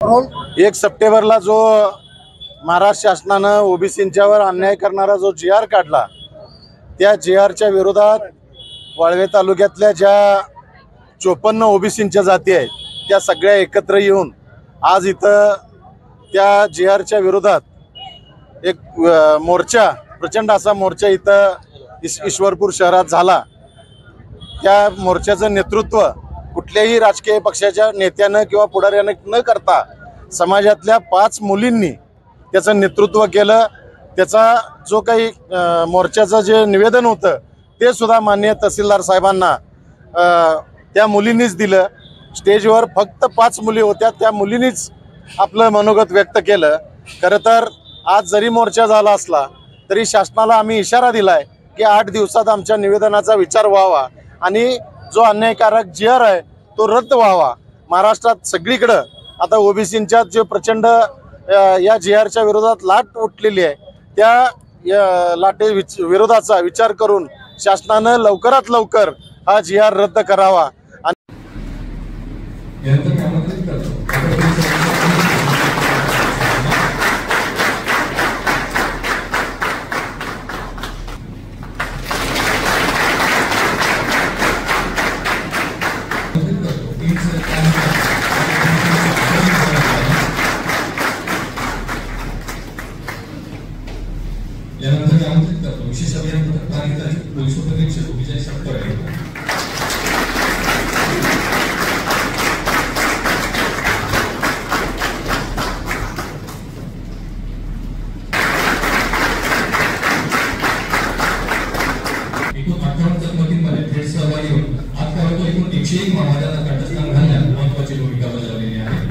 1 सप्टेंबरला जो महाराष्ट्र शासनानं ओबीसींच्यावर अन्याय करणारा जो GR काढला, त्या GRच्या विरोधात वाळवे तालुक्यातल्या ज्या 54 ओबीसींच्या जाती आहेत त्या सगळ्या एकत्र येऊन आज इथं त्या GRच्या विरोधात एक मोर्चा, प्रचंड असा मोर्चा इथं ईश्वरपूर शहरात झाला। त्या मोर्चाचं नेतृत्व कुठल्याही राजकीय पक्षाच्या नेत्यानं किंवा पुढाऱ्यानं न करता समाजातल्या 5 मुलींनी त्याचं नेतृत्व केलं। त्याचा जो काही मोर्चाचं जे निवेदन होतं ते सुद्धा माननीय तहसीलदार साहेबांना त्या मुलींनीच दिलं। स्टेजवर फक्त 5 मुली होत्या, त्या मुलींनीच आपलं मनोगत व्यक्त केलं। खरं तर आज जरी मोर्चा झाला असला तरी शासनाला आम्ही इशारा दिलाय की 8 दिवसात आमच्या निवेदनाचा विचार व्हावा आणि जो अन्यायकारक GR आहे तो रद्द व्हावा। महाराष्ट्रात सगळीकडे आता ओबीसींच्या जे प्रचंड या GRच्या विरोधात लाट उठलेली आहे, त्या लाटे विरोधाचा विचार करून शासनानं लवकरात लवकर हा GR रद्द करावा। यानंतर आमंत्रित करतो विशेष अभियान पथक तालिका पोलीस उपनिरीक्षक विजय सप्तरे। एकूण 58 जखमींमध्ये थेट सहभागी होऊन आजपर्यंत एकूण 101 माओवाद्यांना कंठस्नान घालण्यात महत्त्वाची भूमिका बजावलेली आहे।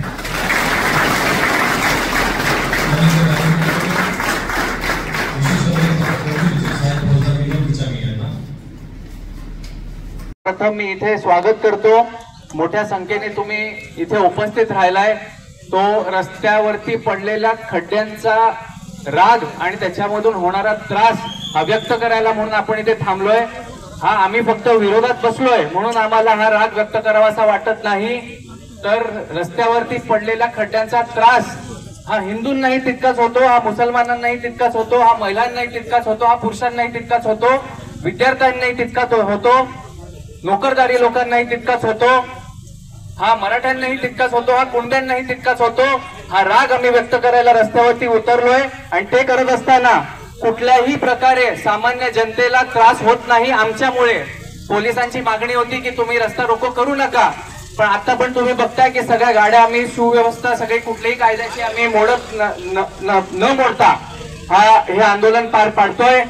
प्रथम मी इथे स्वागत करतो। मोठ्या संख्येने तुम्ही इथे उपस्थित राहिलाय। तो रस्त्यावरती पडलेल्या खड्ड्यांचा राग आणि त्याच्यामधून होणारा त्रास हा व्यक्त करायला म्हणून आपण इथे थांबलोय। हा आम्ही फक्त विरोधात बसलोय म्हणून आम्हाला हा राग व्यक्त करावासा वाटत नाही, तर रस्त्यावरती पडलेल्या खड्ड्यांचा त्रास हा हिंदूंनाही तितकाच होतो, हा मुसलमानांनाही तितकाच होतो, हा महिलांनाही तितकाच होतो, हा पुरुषांनाही तितकाच होतो, विद्यार्थ्यांनाही तितकाच होतो, नोकरदारी लोकांनाही तितकाच होतो, हा मराठ्यांनाही तितकाच होतो, हा कुणब्यांनाही तितकाच होतो। हा राग आम्ही व्यक्त करायला रस्त्यावरती उतरलोय आणि ते करत असताना कुठल्याही प्रकारे सामान्य जनतेला त्रास होत नाही आमच्यामुळे। पोलिसांची मागणी होती की तुम्ही रस्ता रोको करू नका, पण आता पण तुम्ही बघताय की सगळ्या गाड्या आम्ही सुव्यवस्था सगळी कुठल्याही कायद्याची आम्ही मोडत न मोडता हे आंदोलन पार पाडतोय।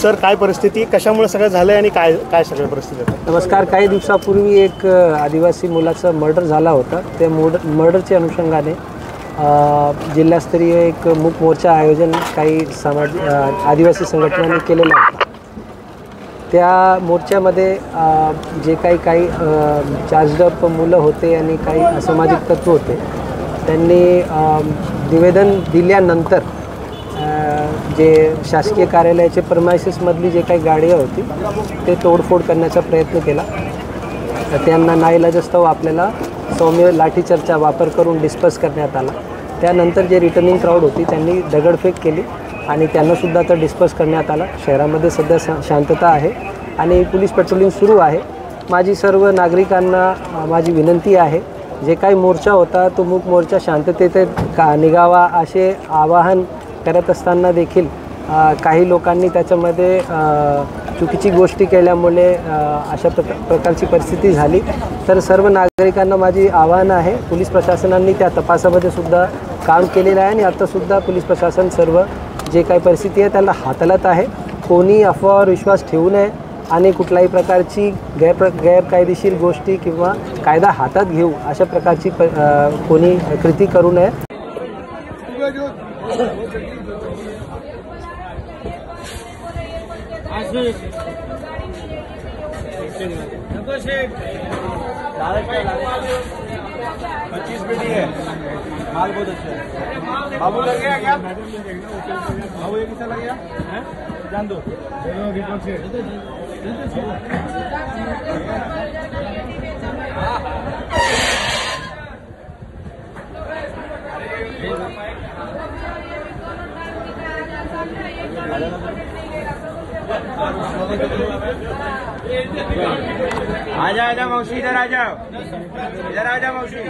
सर, काय परिस्थिती, कशामुळे सगळं झालंय आणि काय सगळं परिस्थिती आहे? नमस्कार। काही दिवसापूर्वी एक आदिवासी मुलाचा मर्डर झाला होता। त्या मर्डरच्या अनुषंगाने जिल्हास्तरीय एक मूक मोर्चा आयोजन काही आदिवासी संघटनांनी केलेलं होतं। त्या मोर्चामध्ये जे काही चार्जडअप मुलं होते आणि काही असामाजिक तत्व होते, त्यांनी निवेदन दिल्यानंतर जे शासकीय कार्यालयाचे प्रेमाइसेसमधली जे काही गाडी होती ते तोडफोड करण्याचा प्रयत्न केला। त्यांना नाईलाजास्तव आपल्याला सौम्य लाठीचार्जचा वापर करून डिस्पर्स करण्यात आला। त्यानंतर जे रिटर्निंग क्राऊड होती त्यांनी दगडफेक केली आणि त्यांनासुद्धा आता डिस्पर्स करण्यात आला। शहरामध्ये सध्या शांतता आहे आणि पोलीस पेट्रोलिंग सुरू आहे। माझी सर्व नागरिकांना माझी विनंती आहे, जे काही मोर्चा होता तो मूक मोर्चा शांततेत निघावा असे आवाहन करत असताना देखील काही लोकांनी त्याच्यामध्ये चुकीची गोष्टी केल्यामुळे अशा प्रकारची परिस्थिती झाली। तर सर्व नागरिकांना माझी आवाहन आहे, पोलीस प्रशासनाने त्या तपासामध्ये सुद्धा काम केलेलं आहे आणि आतासुद्धा पोलीस प्रशासन सर्व जे काही परिस्थिती आहे त्याला हाताळत आहे। कोणी अफवावर विश्वास ठेवू नये आणि कुठल्याही प्रकारची गैरकायदेशीर गोष्टी किंवा कायदा हातात घेऊ अशा प्रकारची कोणी कृती करू नये। माल बहुत अच्छा है। बाबू लग गया क्या? बाबू एक लग गया है? जान दो आजा आजा मौसी, इधर आ जाओ, इधर आ जाओ मौसी।